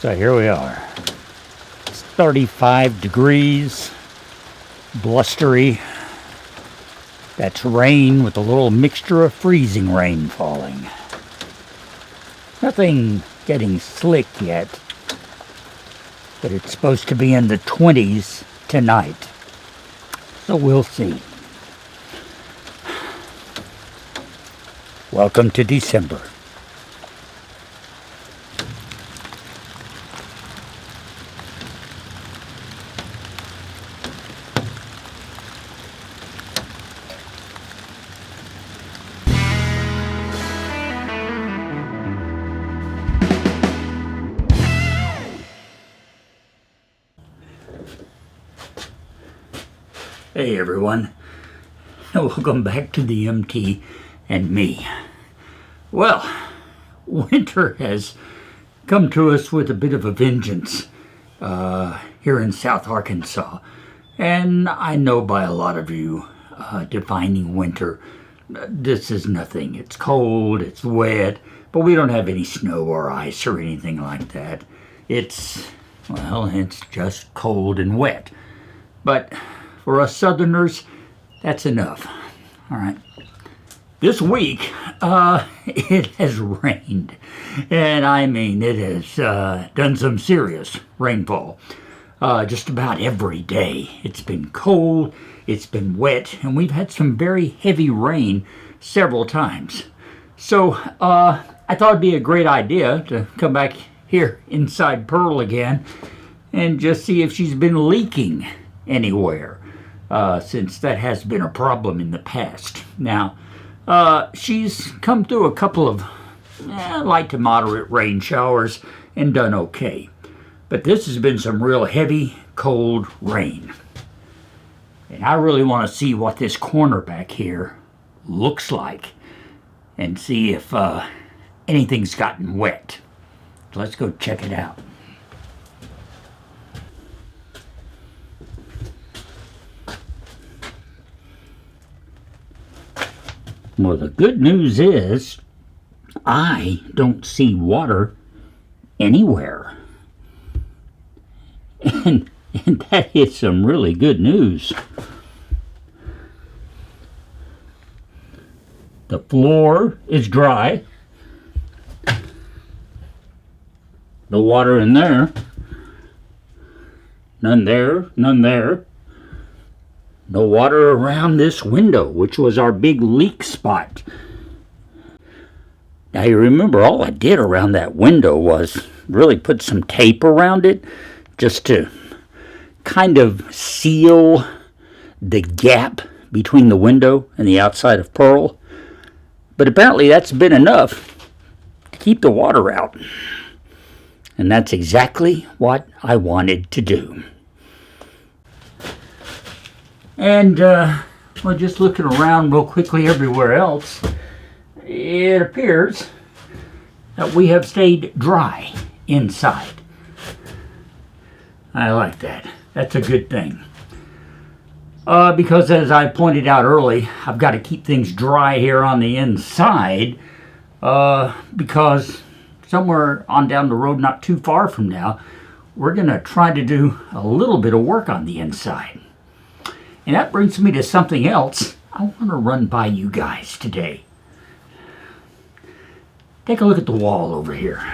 So here we are. It's 35 degrees, blustery. That's rain with a little mixture of freezing rain falling. Nothing getting slick yet, but it's supposed to be in the 20s tonight. So we'll see. Welcome to December. Hey everyone, welcome back to the MT and me. Well, winter has come to us with a bit of a vengeance here in South Arkansas. And I know by a lot of you defining winter, this is nothing. It's cold, it's wet, but we don't have any snow or ice or anything like that. It's just cold and wet. But for us Southerners, that's enough. All right. This week, it has rained. And I mean, it has done some serious rainfall. Just about every day. It's been cold, it's been wet, and we've had some very heavy rain several times. So, I thought it'd be a great idea to come back here inside Pearl again and just see if she's been leaking anywhere. Since that has been a problem in the past. Now, she's come through a couple of light to moderate rain showers and done okay. But this has been some real heavy, cold rain. And I really want to see what this corner back here looks like and see if anything's gotten wet. So let's go check it out. Well, the good news is I don't see water anywhere. And that is some really good news. The floor is dry. No water in there. None there, none there. No water around this window, which was our big leak spot. Now you remember all I did around that window was really put some tape around it just to kind of seal the gap between the window and the outside of Pearl. But apparently that's been enough to keep the water out. And that's exactly what I wanted to do. And, just looking around real quickly everywhere else, it appears that we have stayed dry inside. I like that. That's a good thing. Because as I pointed out early, I've got to keep things dry here on the inside, because somewhere on down the road, not too far from now, we're going to try to do a little bit of work on the inside. And that brings me to something else I want to run by you guys today. Take a look at the wall over here.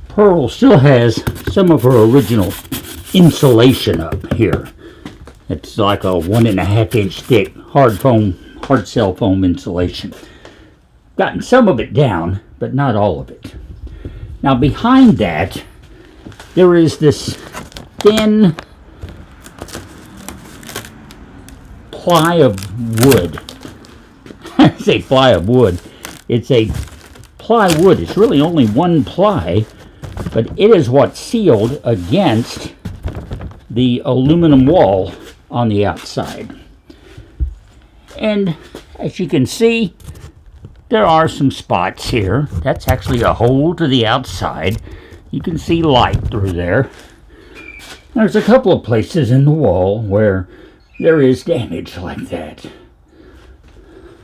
Pearl still has some of her original insulation up here. It's like a 1.5 inch thick hard cell foam insulation. Gotten some of it down, but not all of it. Now behind that, there is this thin ply of wood. I say ply of wood. It's a plywood. It's really only one ply, but it is what's sealed against the aluminum wall on the outside. And as you can see, there are some spots here. That's actually a hole to the outside. You can see light through there. There's a couple of places in the wall where there is damage like that.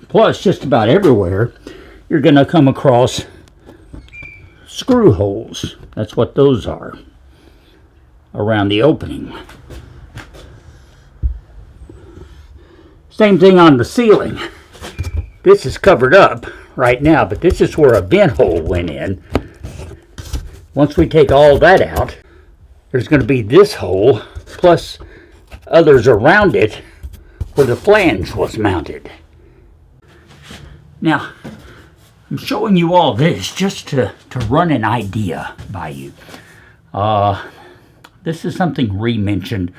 Plus, just about everywhere, you're going to come across screw holes. That's what those are around the opening. Same thing on the ceiling. This is covered up right now, but this is where a vent hole went in. Once we take all that out, there's going to be this hole plus others around it where the flange was mounted. Now, I'm showing you all this just to run an idea by you. This is something Ree mentioned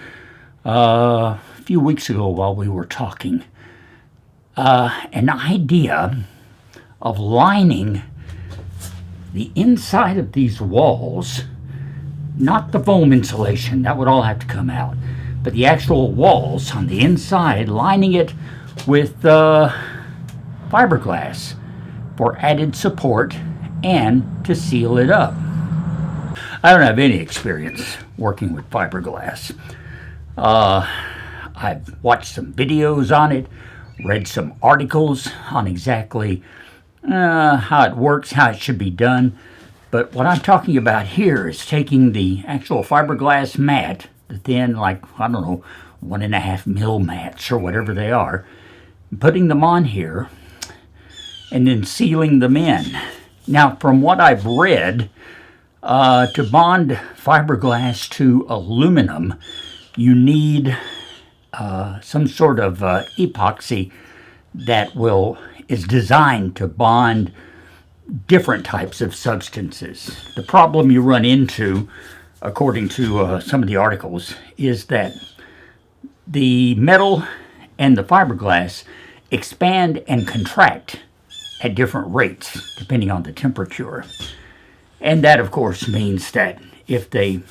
a few weeks ago while we were talking. An idea of lining the inside of these walls, not the foam insulation, that would all have to come out, but the actual walls on the inside, lining it with fiberglass for added support and to seal it up. I don't have any experience working with fiberglass. I've watched some videos on it, read some articles on exactly how it works, how it should be done. But what I'm talking about here is taking the actual fiberglass mat, the thin, like, I don't know, 1.5 mil mats or whatever they are, putting them on here and then sealing them in. Now, from what I've read, to bond fiberglass to aluminum, you need some sort of epoxy that is designed to bond different types of substances. The problem you run into, according to some of the articles, is that the metal and the fiberglass expand and contract at different rates depending on the temperature. And that, of course, means that if they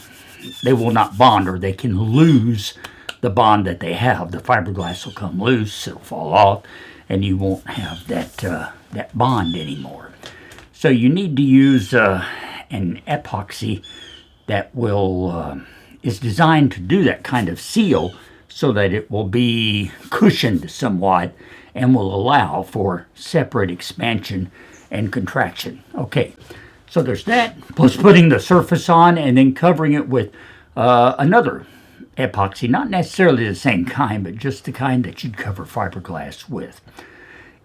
will not bond, or they can lose the bond that they have. The fiberglass will come loose, it'll fall off, and you won't have that bond anymore. So you need to use an epoxy that is designed to do that kind of seal, so that it will be cushioned somewhat and will allow for separate expansion and contraction. Okay. So there's that, plus putting the surface on and then covering it with another epoxy, not necessarily the same kind, but just the kind that you'd cover fiberglass with.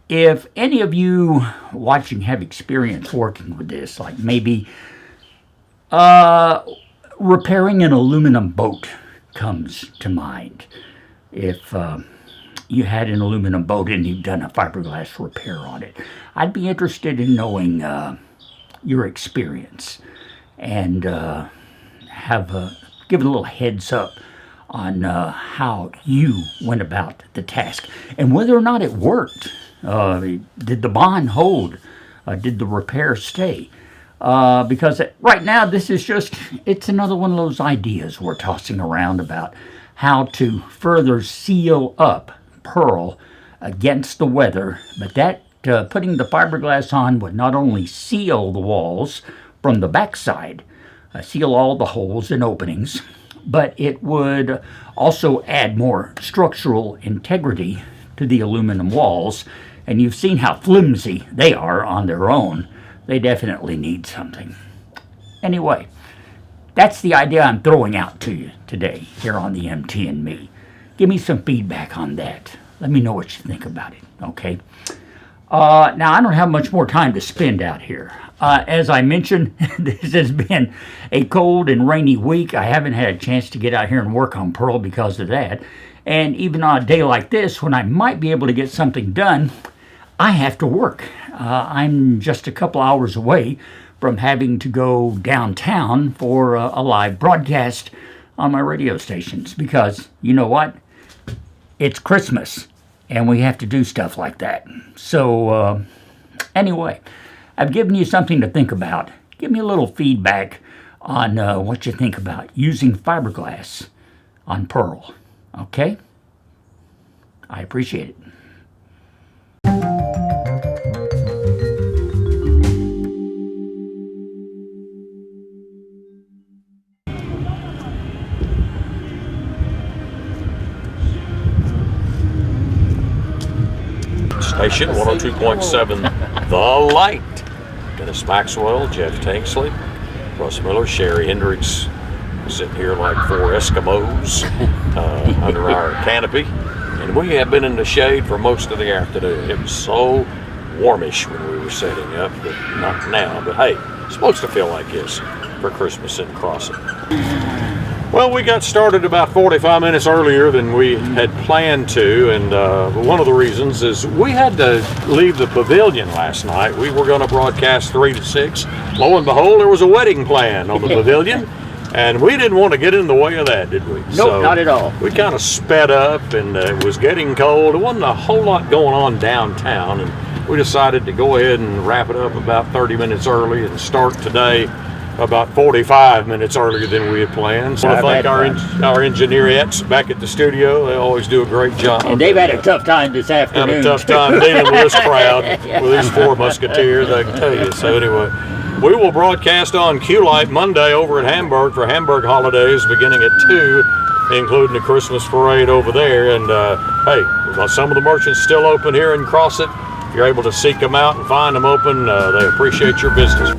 If any of you watching have experience working with this, like maybe repairing an aluminum boat comes to mind. If you had an aluminum boat and you've done a fiberglass repair on it, I'd be interested in knowing your experience and give a little heads up on how you went about the task and whether or not it worked. Did the bond hold? Did the repair stay? Because right now it's another one of those ideas we're tossing around about how to further seal up Pearl against the weather, but that putting the fiberglass on would not only seal the walls from the backside, seal all the holes and openings, but it would also add more structural integrity to the aluminum walls. And you've seen how flimsy they are on their own. They definitely need something. Anyway, that's the idea I'm throwing out to you today here on the MT and Me. Give me some feedback on that. Let me know what you think about it, okay? Now, I don't have much more time to spend out here. As I mentioned, this has been a cold and rainy week. I haven't had a chance to get out here and work on Pearl because of that. And even on a day like this, when I might be able to get something done, I have to work. I'm just a couple hours away from having to go downtown for a live broadcast on my radio stations because, you know what? It's Christmas. And we have to do stuff like that. So, anyway, I've given you something to think about. Give me a little feedback on what you think about using fiberglass on Pearl. Okay? I appreciate it. Station 102.7 The Light. Dennis Maxwell, Jeff Tanksley, Russ Miller, Sherry Hendricks, sitting here like four Eskimos under our canopy. And we have been in the shade for most of the afternoon. It was so warmish when we were setting up, but not now. But hey, it's supposed to feel like this for Christmas in Crossing. Well, we got started about 45 minutes earlier than we had planned to, and one of the reasons is we had to leave the pavilion last night. We were going to broadcast 3 to 6. Lo and behold, there was a wedding planned on the pavilion, and we didn't want to get in the way of that, did we? Nope, so not at all. We kind of sped up, and it was getting cold. There wasn't a whole lot going on downtown, and we decided to go ahead and wrap it up about 30 minutes early and start today about 45 minutes earlier than we had planned. So I want to thank our engineerettes back at the studio. They always do a great job. And they've had a tough time this afternoon. Had a tough time dealing with this crowd, with these four musketeers, I can tell you. So anyway, we will broadcast on Q-Light Monday over at Hamburg for Hamburg holidays beginning at 2, including the Christmas parade over there. And hey, some of the merchants still open here in Crossett. You're able to seek them out and find them open. They appreciate your business.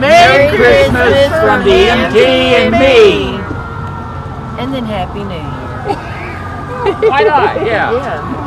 Merry Christmas from the MT and me. And then Happy New Year. Why not? Yeah. Yeah.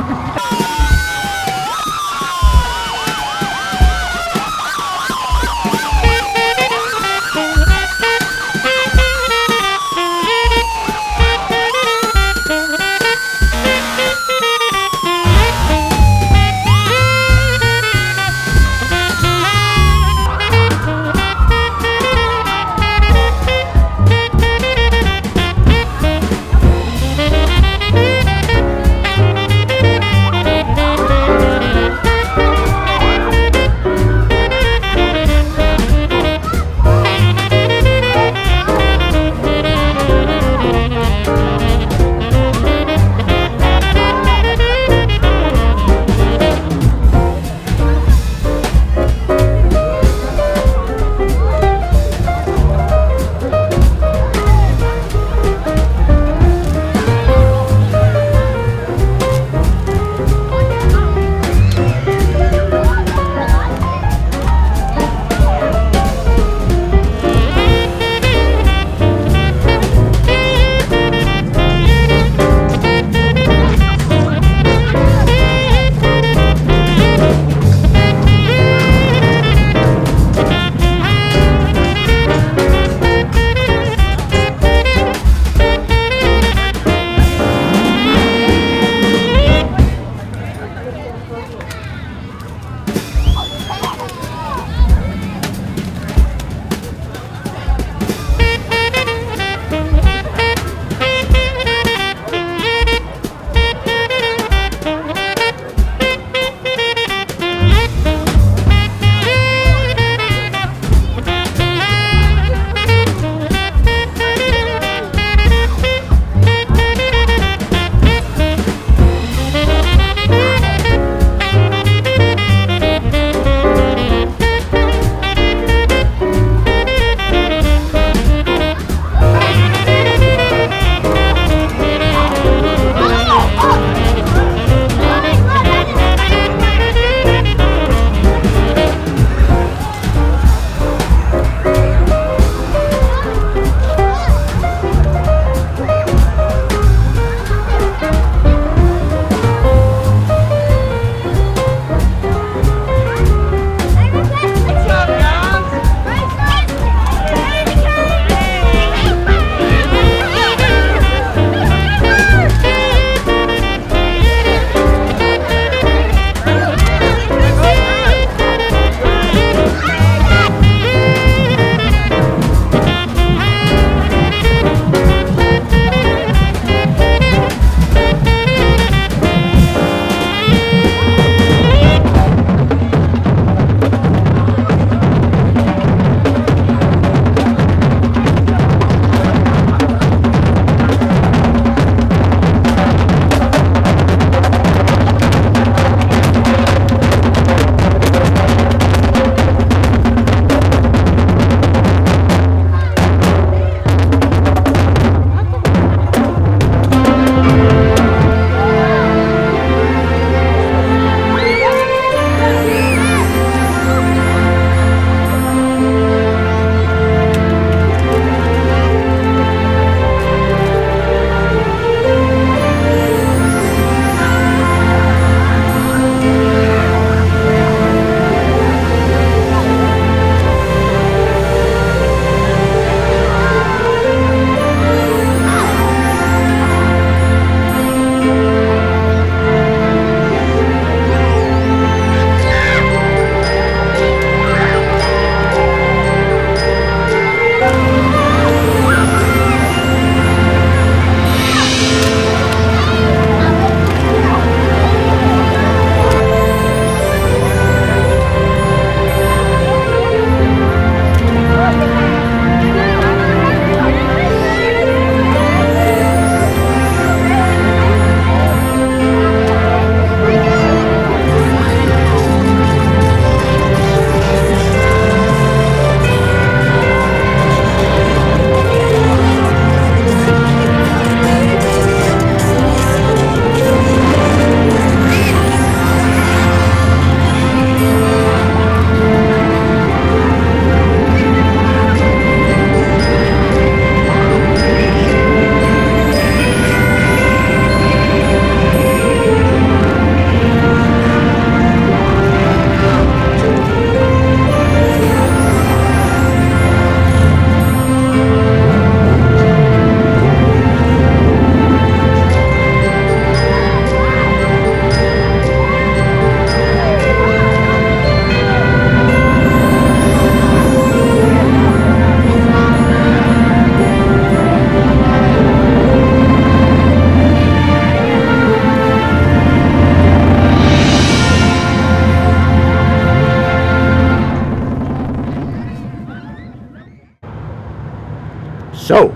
So,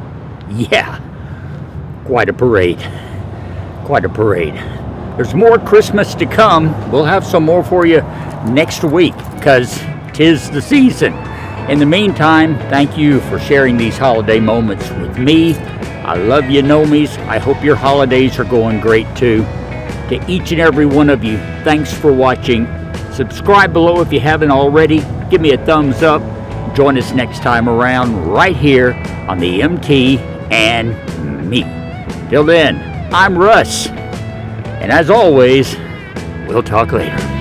yeah, quite a parade. Quite a parade. There's more Christmas to come. We'll have some more for you next week, because 'tis the season. In the meantime, thank you for sharing these holiday moments with me. I love you, Nomies. I hope your holidays are going great too. To each and every one of you, thanks for watching. Subscribe below if you haven't already. Give me a thumbs up. Join us next time around right here on the MT and Me. Till then, I'm Russ. And as always, we'll talk later.